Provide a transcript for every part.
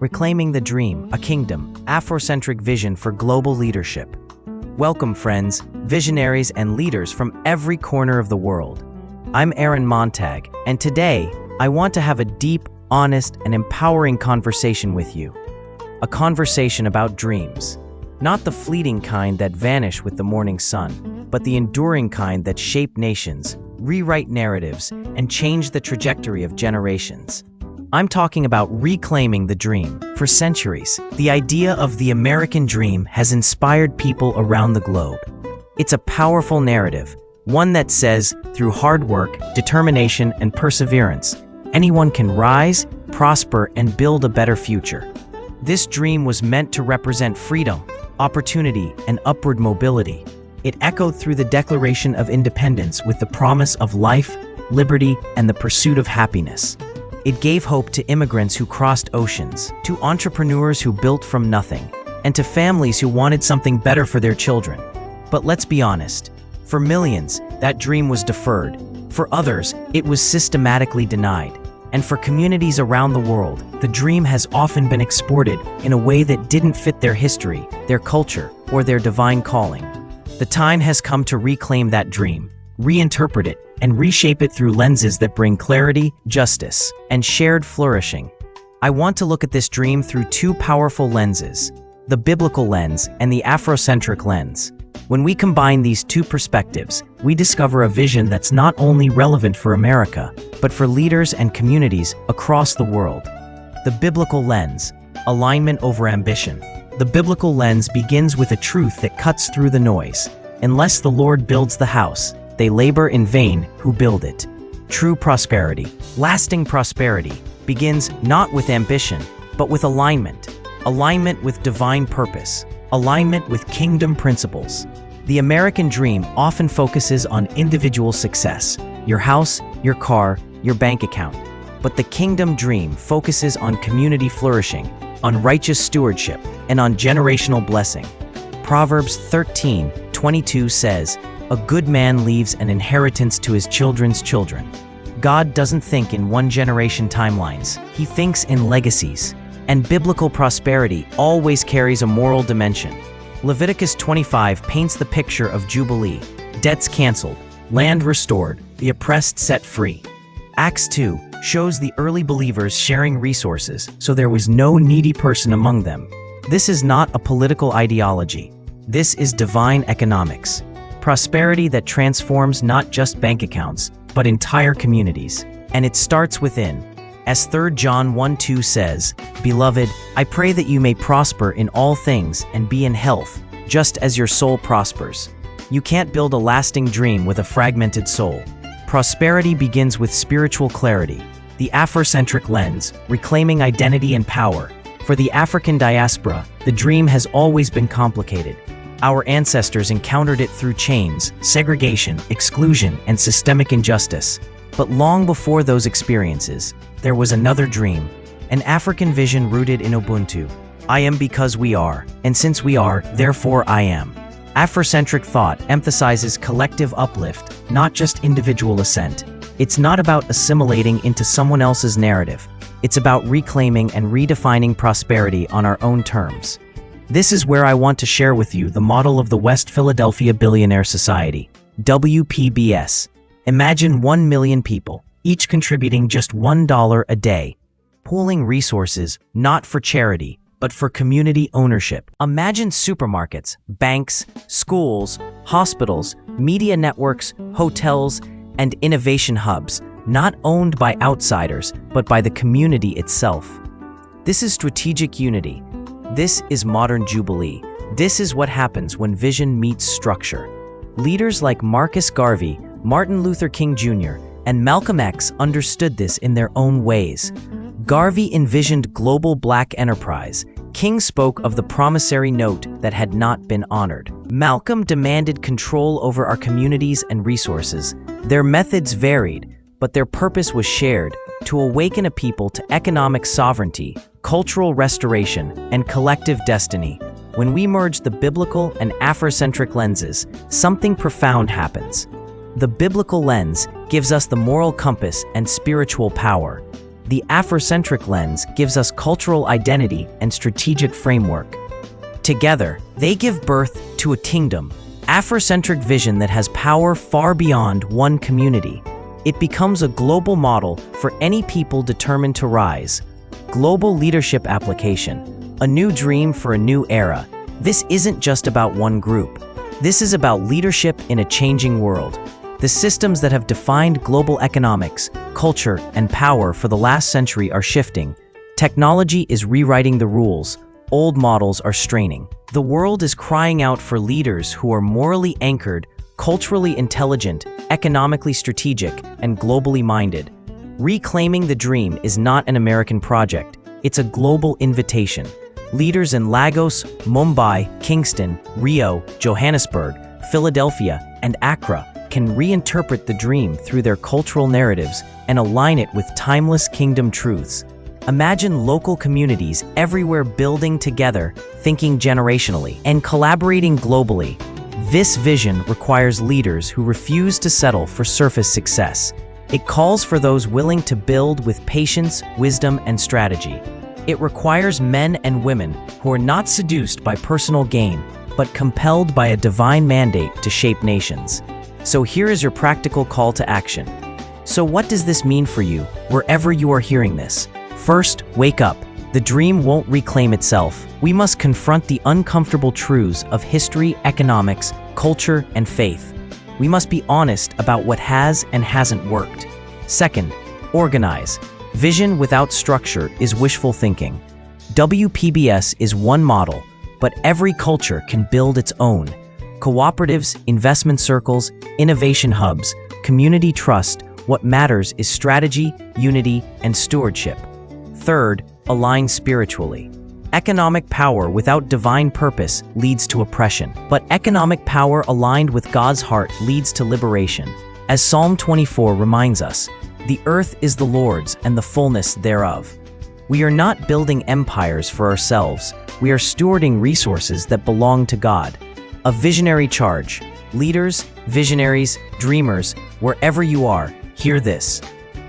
Reclaiming the Dream, a Kingdom, Afrocentric Vision for Global Leadership. Welcome, friends, visionaries and leaders from every corner of the world. I'm Aaron Montag, and today, I want to have a deep, honest, and empowering conversation with you. A conversation about dreams. Not the fleeting kind that vanish with the morning sun, but the enduring kind that shape nations, rewrite narratives, and change the trajectory of generations. I'm talking about reclaiming the dream. For centuries, the idea of the American dream has inspired people around the globe. It's a powerful narrative, one that says, through hard work, determination, and perseverance, anyone can rise, prosper, and build a better future. This dream was meant to represent freedom, opportunity, and upward mobility. It echoed through the Declaration of Independence with the promise of life, liberty, and the pursuit of happiness. It gave hope to immigrants who crossed oceans, to entrepreneurs who built from nothing, and to families who wanted something better for their children. But let's be honest, for millions, that dream was deferred. For others, it was systematically denied. And for communities around the world, the dream has often been exported in a way that didn't fit their history, their culture, or their divine calling. The time has come to reclaim that dream, reinterpret it, and reshape it through lenses that bring clarity, justice, and shared flourishing. I want to look at this dream through two powerful lenses, the biblical lens and the Afrocentric lens. When we combine these two perspectives, we discover a vision that's not only relevant for America, but for leaders and communities across the world. The biblical lens, alignment over ambition. The biblical lens begins with a truth that cuts through the noise. Unless the Lord builds the house, they labor in vain who build it. True prosperity, lasting prosperity, begins not with ambition, but with alignment. Alignment with divine purpose. Alignment with kingdom principles. The American dream often focuses on individual success, your house, your car, your bank account. But the kingdom dream focuses on community flourishing, on righteous stewardship, and on generational blessing. Proverbs 13:22 says, "A good man leaves an inheritance to his children's children." God doesn't think in one-generation timelines. He thinks in legacies. And biblical prosperity always carries a moral dimension. Leviticus 25 paints the picture of Jubilee, debts canceled, land restored, the oppressed set free. Acts 2 shows the early believers sharing resources, so there was no needy person among them. This is not a political ideology. This is divine economics. Prosperity that transforms not just bank accounts, but entire communities. And it starts within. As 3 John 1:2 says, "Beloved, I pray that you may prosper in all things and be in health, just as your soul prospers." You can't build a lasting dream with a fragmented soul. Prosperity begins with spiritual clarity. The Afrocentric lens, reclaiming identity and power. For the African diaspora, the dream has always been complicated. Our ancestors encountered it through chains, segregation, exclusion, and systemic injustice. But long before those experiences, there was another dream, an African vision rooted in Ubuntu. I am because we are, and since we are, therefore I am. Afrocentric thought emphasizes collective uplift, not just individual ascent. It's not about assimilating into someone else's narrative. It's about reclaiming and redefining prosperity on our own terms. This is where I want to share with you the model of the West Philadelphia Billionaires Society, WPBS. Imagine 1 million people, each contributing just $1 a day, pooling resources not for charity, but for community ownership. Imagine supermarkets, banks, schools, hospitals, media networks, hotels, and innovation hubs, not owned by outsiders, but by the community itself. This is strategic unity. This is modern jubilee. This is what happens when vision meets structure. Leaders like Marcus Garvey, Martin Luther King Jr., and Malcolm X understood this in their own ways. Garvey envisioned global black enterprise. King spoke of the promissory note that had not been honored. Malcolm demanded control over our communities and resources. Their methods varied, but their purpose was shared, to awaken a people to economic sovereignty, cultural restoration, and collective destiny. When we merge the biblical and Afrocentric lenses, something profound happens. The biblical lens gives us the moral compass and spiritual power. The Afrocentric lens gives us cultural identity and strategic framework. Together, they give birth to a kingdom, Afrocentric vision that has power far beyond one community. It becomes a global model for any people determined to rise. Global leadership application, a new dream for a new era. This isn't just about one group. This is about leadership in a changing world. The systems that have defined global economics, culture, and power for the last century are shifting. Technology is rewriting the rules. Old models are straining. The world is crying out for leaders who are morally anchored, culturally intelligent, economically strategic, and globally minded. Reclaiming the dream is not an American project. It's a global invitation. Leaders in Lagos, Mumbai, Kingston, Rio, Johannesburg, Philadelphia, and Accra can reinterpret the dream through their cultural narratives and align it with timeless kingdom truths. Imagine local communities everywhere building together, thinking generationally, and collaborating globally. This vision requires leaders who refuse to settle for surface success. It calls for those willing to build with patience, wisdom, and strategy. It requires men and women who are not seduced by personal gain, but compelled by a divine mandate to shape nations. So here is your practical call to action. So what does this mean for you, wherever you are hearing this? First, wake up. The dream won't reclaim itself. We must confront the uncomfortable truths of history, economics, culture, and faith. We must be honest about what has and hasn't worked. Second, organize. Vision without structure is wishful thinking. WPBS is one model, but every culture can build its own. Cooperatives, investment circles, innovation hubs, community trust. What matters is strategy, unity, and stewardship. Third, align spiritually. Economic power without divine purpose leads to oppression, but economic power aligned with God's heart leads to liberation. As Psalm 24 reminds us, the earth is the Lord's and the fullness thereof. We are not building empires for ourselves. We are stewarding resources that belong to God. A visionary charge. Leaders, visionaries, dreamers, wherever you are, hear this.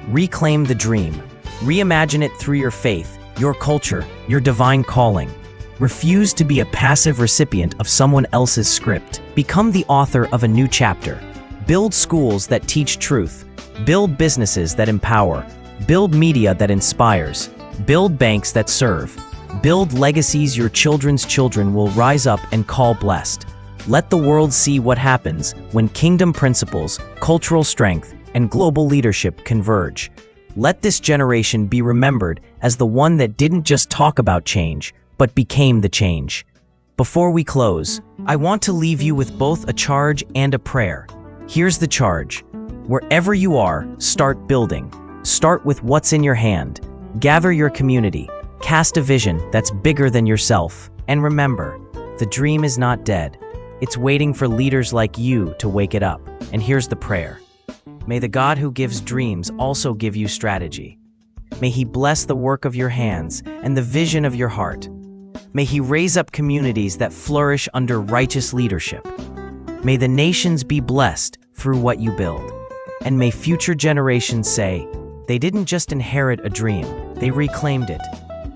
Reclaim the dream. Reimagine it through your faith, your culture, your divine calling. Refuse to be a passive recipient of someone else's script. Become the author of a new chapter. Build schools that teach truth. Build businesses that empower. Build media that inspires. Build banks that serve. Build legacies your children's children will rise up and call blessed. Let the world see what happens when kingdom principles, cultural strength, and global leadership converge. Let this generation be remembered as the one that didn't just talk about change, but became the change. Before we close, I want to leave you with both a charge and a prayer. Here's the charge. Wherever you are, start building. Start with what's in your hand. Gather your community. Cast a vision that's bigger than yourself. And remember, the dream is not dead. It's waiting for leaders like you to wake it up. And here's the prayer. May the God who gives dreams also give you strategy. May He bless the work of your hands and the vision of your heart. May He raise up communities that flourish under righteous leadership. May the nations be blessed through what you build. And may future generations say, they didn't just inherit a dream, they reclaimed it.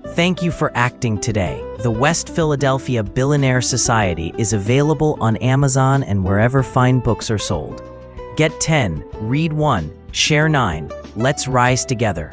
Thank you for acting today. The West Philadelphia Billionaires Society is available on Amazon and wherever fine books are sold. Get 10, read 1, share 9. Let's rise together.